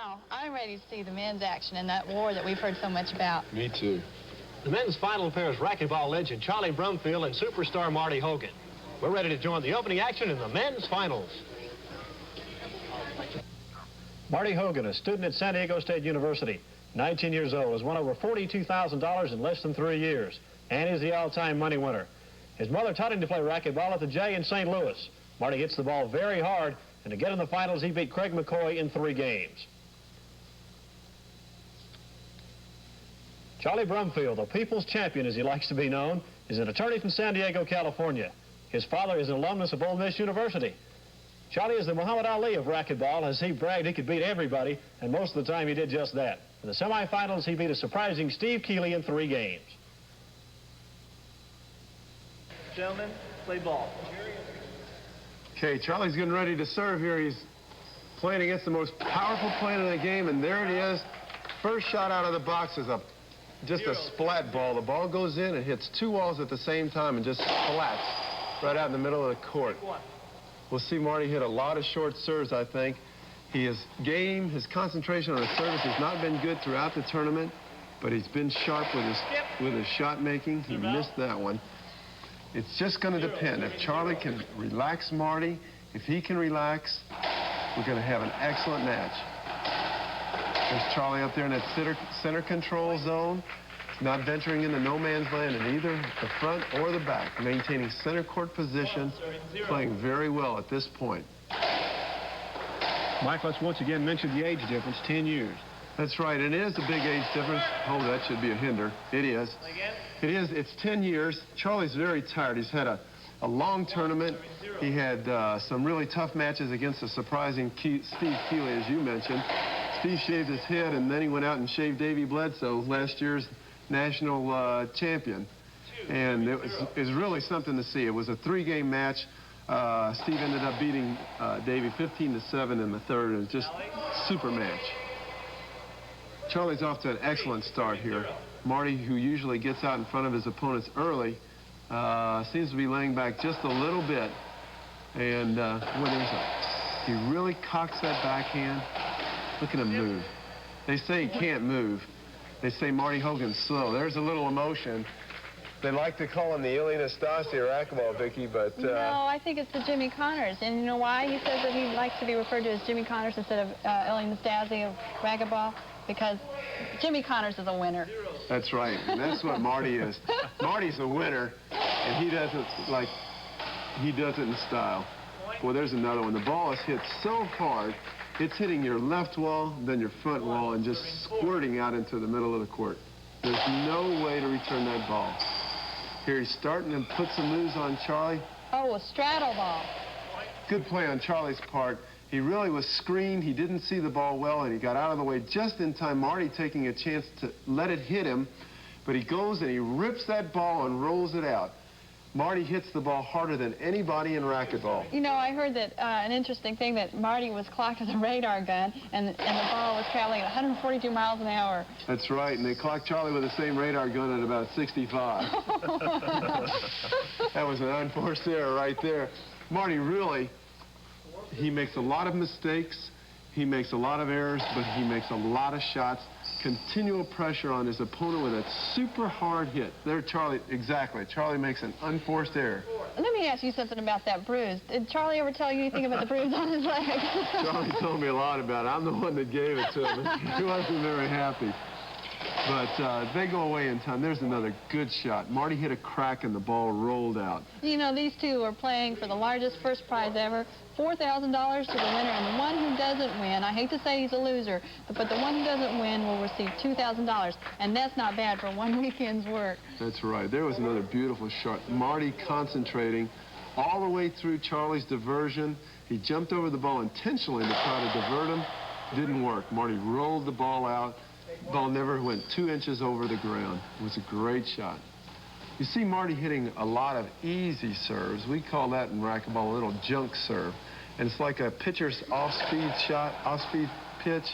Now, I'm ready to see the men's action in that war that we've heard so much about. Me too. The men's final pairs racquetball legend Charlie Brumfield and superstar Marty Hogan. We're ready to join the opening action in the men's finals. Marty Hogan, a student at San Diego State University, 19 years old, has won over $42,000 in less than 3 years, and is the all-time money winner. His mother taught him to play racquetball at the J in St. Louis. Marty hits the ball very hard, and to get in the finals, he beat Craig McCoy in 3 games. Charlie Brumfield, the people's champion as he likes to be known, is an attorney from San Diego, California. His father is an alumnus of Ole Miss University. Charlie is the Muhammad Ali of racquetball. As he bragged, he could beat everybody, and most of the time he did just that. In the semifinals, he beat a surprising Steve Keeley in 3 games. Gentlemen, play ball. Okay, Charlie's getting ready to serve here. He's playing against the most powerful player in the game, and there it is. First shot out of the box is just a splat ball. The ball goes in and hits 2 walls at the same time and just splats right out in the middle of the court. We'll see Marty hit a lot of short serves, I think. His concentration on his service has not been good throughout the tournament, but he's been sharp with his shot making. He missed that one. It's just going to depend. If Charlie can relax Marty, if he can relax, we're going to have an excellent match. There's Charlie up there in that center control zone, not venturing into no man's land in either the front or the back, maintaining center court position, playing very well at this point. Mike, let's once again mention the age difference, 10 years. That's right, and it is a big age difference. Oh, that should be a hinder. It is. It is. It's 10 years. Charlie's very tired. He's had a long tournament. He had some really tough matches against a surprising Steve Keeley, as you mentioned. Steve shaved his head, and then he went out and shaved Davey Bledsoe, last year's national champion. And it was really something to see. It was a 3-game match. Steve ended up beating Davey 15-7 in the third. It was just a super match. Charlie's off to an excellent start here. Marty, who usually gets out in front of his opponents early, seems to be laying back just a little bit. And he really cocks that backhand. Look at him move. They say he can't move. They say Marty Hogan's slow. There's a little emotion. They like to call him the Ili Nastasi or racquetball, Vicki, but... No, I think it's the Jimmy Connors. And you know why he says that he likes to be referred to as Jimmy Connors instead of Ili Nastasi of racquetball? Because Jimmy Connors is a winner. That's right. And that's what Marty is. Marty's a winner, and he does it in style. Well, there's another one. The ball is hit so hard, it's hitting your left wall, then your front wall, and just squirting out into the middle of the court. There's no way to return that ball. Here he's starting to put some moves on Charlie. Oh, a straddle ball. Good play on Charlie's part. He really was screened. He didn't see the ball well, and he got out of the way just in time. Marty taking a chance to let it hit him, but he goes and he rips that ball and rolls it out. Marty hits the ball harder than anybody in racquetball. You know, I heard that an interesting thing, that Marty was clocked with a radar gun, and the ball was traveling at 142 miles an hour. That's right, and they clocked Charlie with the same radar gun at about 65. That was an unforced error right there. Marty really, he makes a lot of mistakes, he makes a lot of errors, but he makes a lot of shots. Continual pressure on his opponent with a super hard hit. There, Charlie, exactly. Charlie makes an unforced error. Let me ask you something about that bruise. Did Charlie ever tell you anything about the bruise on his leg? Charlie told me a lot about it. I'm the one that gave it to him. He wasn't very happy. But they go away in time. There's another good shot. Marty hit a crack and the ball rolled out. You know, these two are playing for the largest first prize ever, $4,000 to the winner, and the one who doesn't win, I hate to say he's a loser, but the one who doesn't win will receive $2,000, and that's not bad for one weekend's work. That's right. There was another beautiful shot. Marty concentrating all the way through Charlie's diversion. He jumped over the ball intentionally to try to divert him. Didn't work. Marty rolled the ball out. The ball never went 2 inches over the ground. It was a great shot. You see Marty hitting a lot of easy serves. We call that in racquetball a little junk serve. And it's like a pitcher's off-speed shot, off-speed pitch,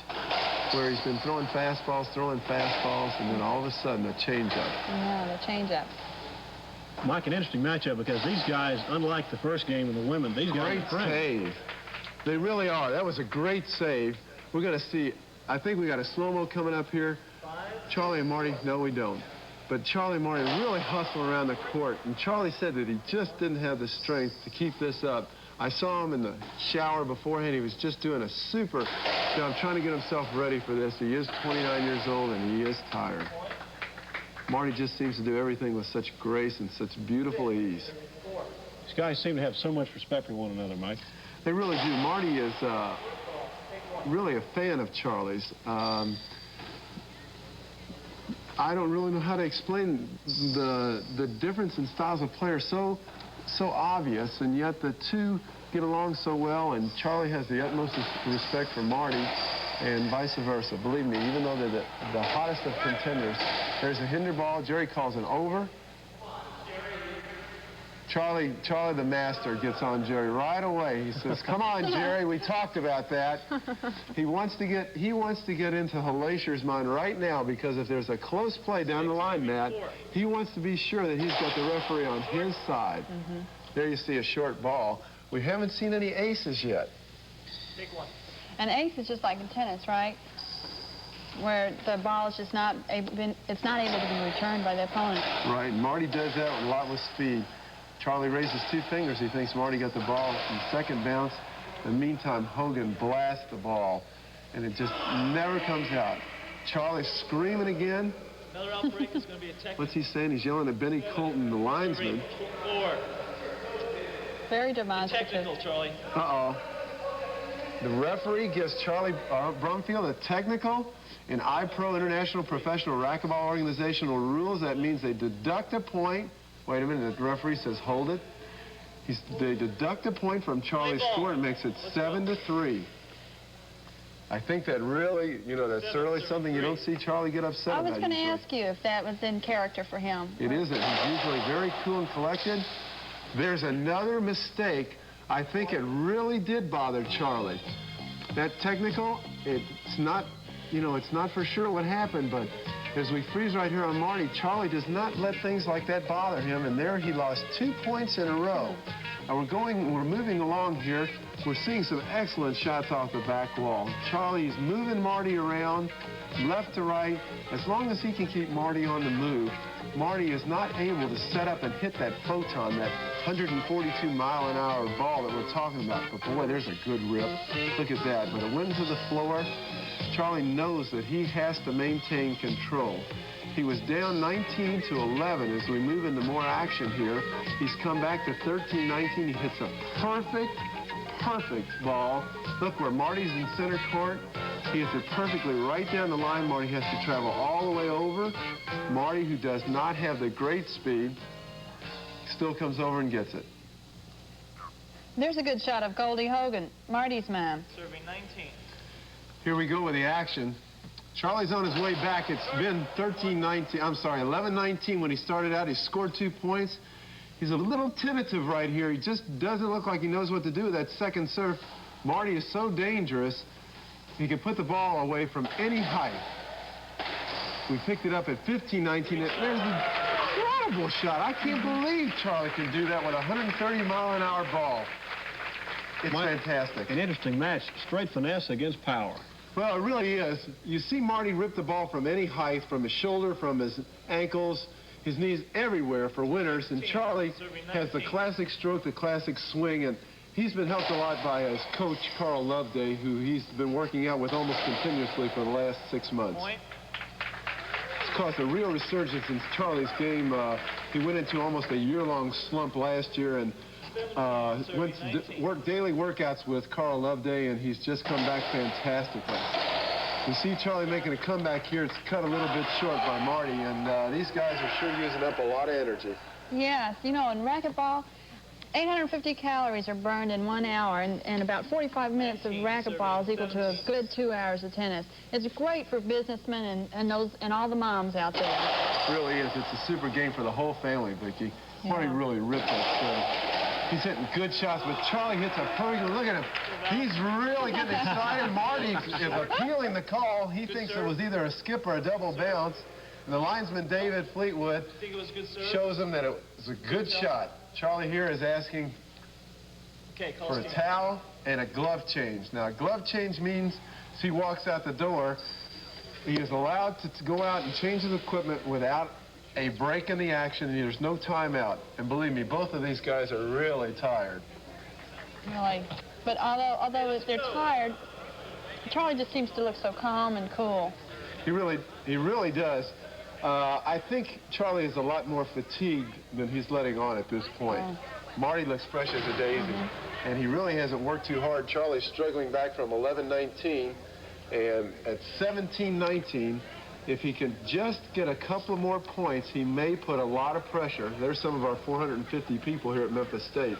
where he's been throwing fastballs, and then all of a sudden a changeup. Yeah, the changeup. Mike, an interesting matchup because these guys, unlike the first game of the women, these guys are friends. Great save. They really are. That was a great save. We're going to see I think we got a slow-mo coming up here. Charlie and Marty, no, we don't. But Charlie and Marty really hustle around the court, and Charlie said that he just didn't have the strength to keep this up. I saw him in the shower beforehand. He was just doing a super job trying to get himself ready for this. He is 29 years old, and he is tired. Marty just seems to do everything with such grace and such beautiful ease. These guys seem to have so much respect for one another, Mike. They really do. Marty is really a fan of Charlie's. I don't really know how to explain the difference in styles of players, so obvious, and yet the two get along so well, and Charlie has the utmost respect for Marty, and vice versa. Believe me, even though they're the hottest of contenders, there's a hinder ball. Jerry calls an over. Charlie the master gets on Jerry right away. He says, "Come on, Jerry, we talked about that." He wants to get into Halashier's mind right now, because if there's a close play down the line, Matt, he wants to be sure that he's got the referee on his side. There you see a short ball. We haven't seen any aces yet. Take one. An ace is just like in tennis, right? Where the ball is just not able to be returned by the opponent. Right, Marty does that with a lot with speed. Charlie raises two fingers. He thinks Marty got the ball in second bounce. In the meantime, Hogan blasts the ball, and it just never comes out. Charlie's screaming again. Another outbreak is going to be a technical. What's he saying? He's yelling at Benny Colton, the linesman. 4. Very demonstrative. Technical, Charlie. Uh-oh. The referee gives Charlie Brumfield a technical. In iPro, International Professional Racquetball Organizational rules, that means they deduct a point. Wait a minute, the referee says hold it. They deduct a point from Charlie's score and makes it 7-3. I think that really, that's certainly something you don't see Charlie get upset about. I was going to ask you if that was in character for him. It isn't. He's usually very cool and collected. There's another mistake. I think it really did bother Charlie. That technical, it's not for sure what happened, but as we freeze right here on Marty, Charlie does not let things like that bother him, and there he lost 2 points in a row. Now we're moving along here. We're seeing some excellent shots off the back wall. Charlie's moving Marty around left to right. As long as he can keep Marty on the move, Marty is not able to set up and hit that photon, that 142-mile-an-hour ball that we're talking about. But boy, there's a good rip. Look at that. But it went to the floor. Charlie knows that he has to maintain control. He was down 19-11 as we move into more action here. He's come back to 13-19. He hits a perfect ball. Look where Marty's in center court. He hits it perfectly right down the line. Marty has to travel all the way over. Marty, who does not have the great speed, still comes over and gets it. There's a good shot of Goldie Hogan, Marty's man. Serving 19. Here we go with the action. Charlie's on his way back. It's been 11-19 when he started out. He scored 2 points. He's a little tentative right here. He just doesn't look like he knows what to do with that second serve. Marty is so dangerous. He can put the ball away from any height. We picked it up at 15-19. There's an incredible shot. I can't believe Charlie can do that with a 130-mile-an-hour ball. It's fantastic. An interesting match. Straight finesse against power. Well, it really is. You see Marty rip the ball from any height, from his shoulder, from his ankles, his knees, everywhere for winners. And Charlie has the classic stroke, the classic swing, and he's been helped a lot by his coach, Carl Loveday, who he's been working out with almost continuously for the last 6 months. It's caused a real resurgence in Charlie's game. He went into almost a year-long slump last year and went to daily workouts with Carl Loveday, and he's just come back fantastically. You see Charlie making a comeback here. It's cut a little bit short by Marty, and these guys are sure using up a lot of energy. Yes, in racquetball, 850 calories are burned in 1 hour, and about 45 minutes of racquetball is equal to a good 2 hours of tennis. It's great for businessmen and all the moms out there. It really is. It's a super game for the whole family, Vicki. Yeah. Marty really ripped that serve. He's hitting good shots, but Charlie hits a perfect. Look at him. He's really getting excited. Marty is appealing the call. He thinks it was either a skip or a double bounce. And the linesman, David Fleetwood, shows him that it was a good shot. Charlie here is asking for a towel and a glove change. Now, a glove change means he walks out the door, he is allowed to go out and change his equipment without a break in the action, and there's no timeout. And believe me, both of these guys are really tired. Really. But although they're tired, Charlie just seems to look so calm and cool. He really does. I think Charlie is a lot more fatigued than he's letting on at this point. Oh. Marty looks fresh as a daisy, and he really hasn't worked too hard. Charlie's struggling back from 11-19, and at 17-19, if he can just get a couple more points, he may put a lot of pressure. There's some of our 450 people here at Memphis State.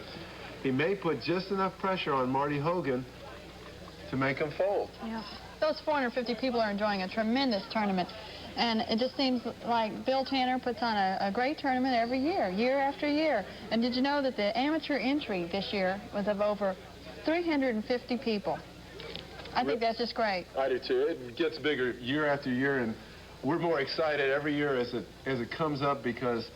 He may put just enough pressure on Marty Hogan to make him fold. Yeah. Those 450 people are enjoying a tremendous tournament. And it just seems like Bill Tanner puts on a great tournament every year, year after year. And did you know that the amateur entry this year was of over 350 people? I think that's just great. I do too. It gets bigger year after year, and we're more excited every year as it comes up because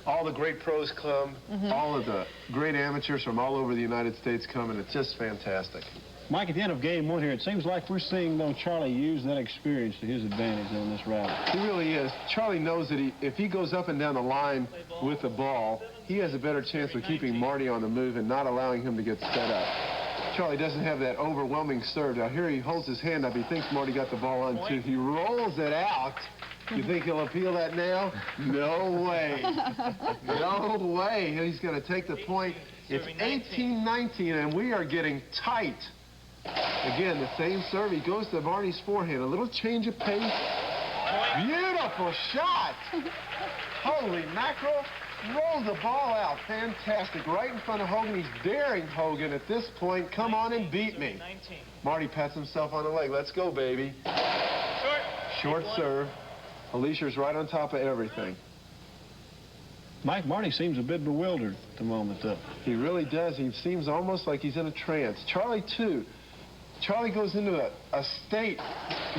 all the great pros come, all of the great amateurs from all over the United States come, and it's just fantastic. Mike, at the end of game one here, it seems like we're seeing, though, Charlie use that experience to his advantage on this rally. He really is. Charlie knows that if he goes up and down the line with the ball, he has a better chance of keeping Marty on the move and not allowing him to get set up. Charlie doesn't have that overwhelming serve. Now, here he holds his hand up. He thinks Marty got the ball on, too. He rolls it out. You think he'll appeal that now? No way. No way. He's going to take the point. It's 18-19, and we are getting tight. Again, the same serve. He goes to Marty's forehand. A little change of pace. Beautiful shot. Holy mackerel. Roll the ball out. Fantastic. Right in front of Hogan. He's daring Hogan at this point. Come on and beat me. Marty pats himself on the leg. Let's go, baby. Short serve. Alicia's right on top of everything. Mike, Marty seems a bit bewildered at the moment, though. He really does. He seems almost like he's in a trance. Charlie, too. Charlie goes into a state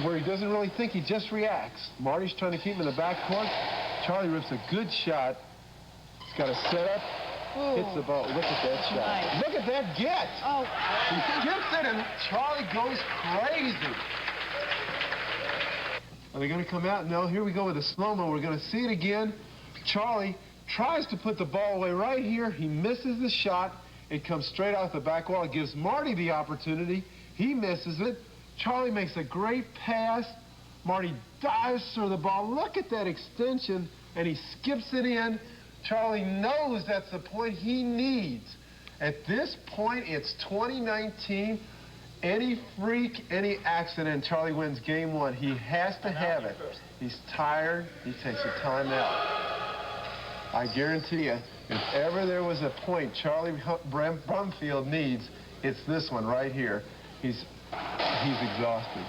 where he doesn't really think. He just reacts. Marty's trying to keep him in the backcourt. Charlie rips a good shot. He's got a setup. Hits the ball. Look at that shot. Nice. Look at that get. Oh. He skips it, and Charlie goes crazy. Are they going to come out? No, here we go with a slow-mo. We're going to see it again. Charlie tries to put the ball away right here. He misses the shot. It comes straight off the back wall. It gives Marty the opportunity. He misses it. Charlie makes a great pass. Marty dives for the ball. Look at that extension, and he skips it in. Charlie knows that's the point he needs. At this point, it's 2019. Any freak, any accident, Charlie wins game one. He has to have it. He's tired. He takes a timeout. I guarantee you, if ever there was a point Charlie Brumfield needs, it's this one right here. He's exhausted.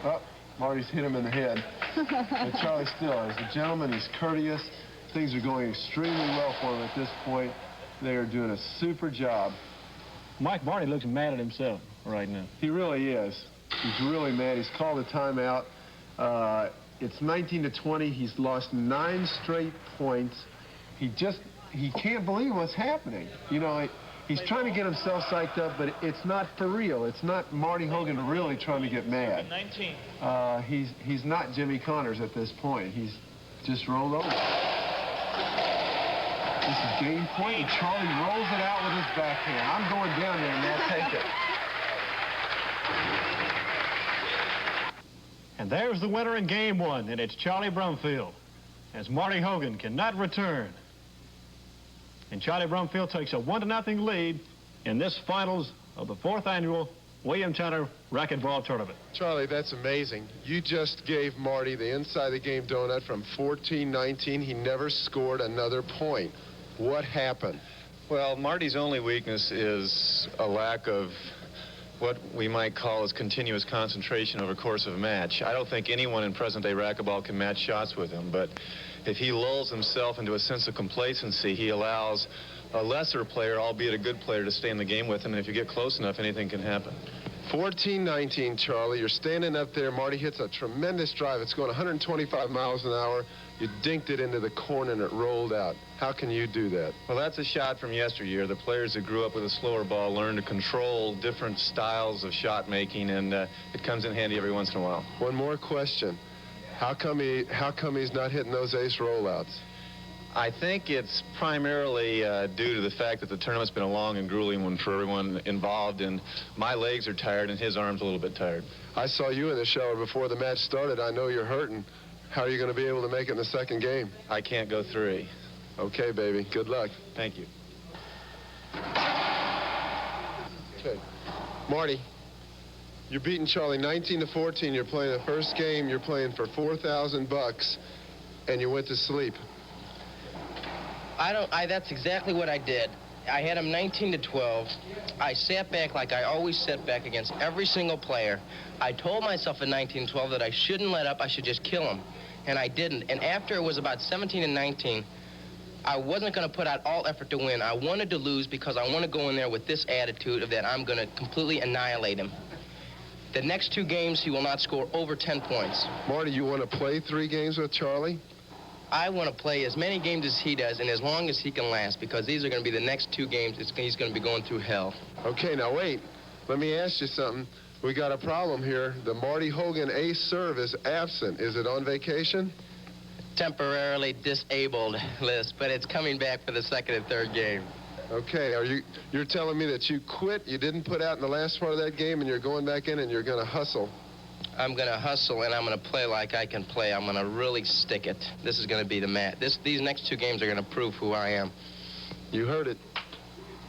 Oh, Marty's hit him in the head. But Charlie still is a gentleman. He's courteous. Things are going extremely well for him at this point. They are doing a super job. Mike, Marty looks mad at himself right now. He really is. He's really mad. He's called a timeout. It's 19-20. He's lost 9 straight points. He can't believe what's happening. You know, he's trying to get himself psyched up, but it's not for real. It's not Marty Hogan really trying to get mad. He's not Jimmy Connors at this point. He's just rolled over. This is game point, and Charlie rolls it out with his backhand. I'm going down there, and they'll take it. And there's the winner in game one, and it's Charlie Brumfield, as Marty Hogan cannot return. And Charlie Brumfield takes a 1-0 lead in this finals of the 4th annual William Tanner Racquetball Tournament. Charlie, that's amazing. You just gave Marty the inside-the-game donut from 14-19. He never scored another point. What happened? Well, Marty's only weakness is a lack of what we might call as continuous concentration over the course of a match. I don't think anyone in present-day racquetball can match shots with him, but if he lulls himself into a sense of complacency, he allows a lesser player, albeit a good player, to stay in the game with him, and if you get close enough, anything can happen. 14-19, Charlie. You're standing up there. Marty hits a tremendous drive. It's going 125 miles an hour. You dinked it into the corner and it rolled out. How can you do that? Well, that's a shot from yesteryear. The players that grew up with a slower ball learn to control different styles of shot making, and it comes in handy every once in a while. One more question. How come he's not hitting those ace rollouts? I think it's primarily due to the fact that the tournament's been a long and grueling one for everyone involved, and my legs are tired and his arm's a little bit tired. I saw you in the shower before the match started. I know you're hurting. How are you going to be able to make it in the second game? I can't go 3. Okay, baby. Good luck. Thank you. Okay. Marty, you're beating Charlie 19-14. You're playing the first game. You're playing for $4,000, and you went to sleep. That's exactly what I did. I had him 19-12. I sat back like I always sat back against every single player. I told myself in 19-12 that I shouldn't let up. I should just kill him, and I didn't. And after it was about 17-19, I wasn't going to put out all effort to win. I wanted to lose because I want to go in there with this attitude of that I'm going to completely annihilate him. The next 2 games, he will not score over 10 points. Marty, you want to play 3 games with Charlie? I want to play as many games as he does and as long as he can last, because these are going to be the next 2 games. He's going to be going through hell. Okay, now wait. Let me ask you something. We got a problem here. The Marty Hogan ace serve is absent. Is it on vacation? Temporarily disabled list, but it's coming back for the 2nd and 3rd game. Okay, you're telling me that you quit, you didn't put out in the last part of that game, and you're going back in and you're going to hustle? I'm going to hustle, and I'm going to play like I can play. I'm going to really stick it. This is going to be the match. These next 2 games are going to prove who I am. You heard it.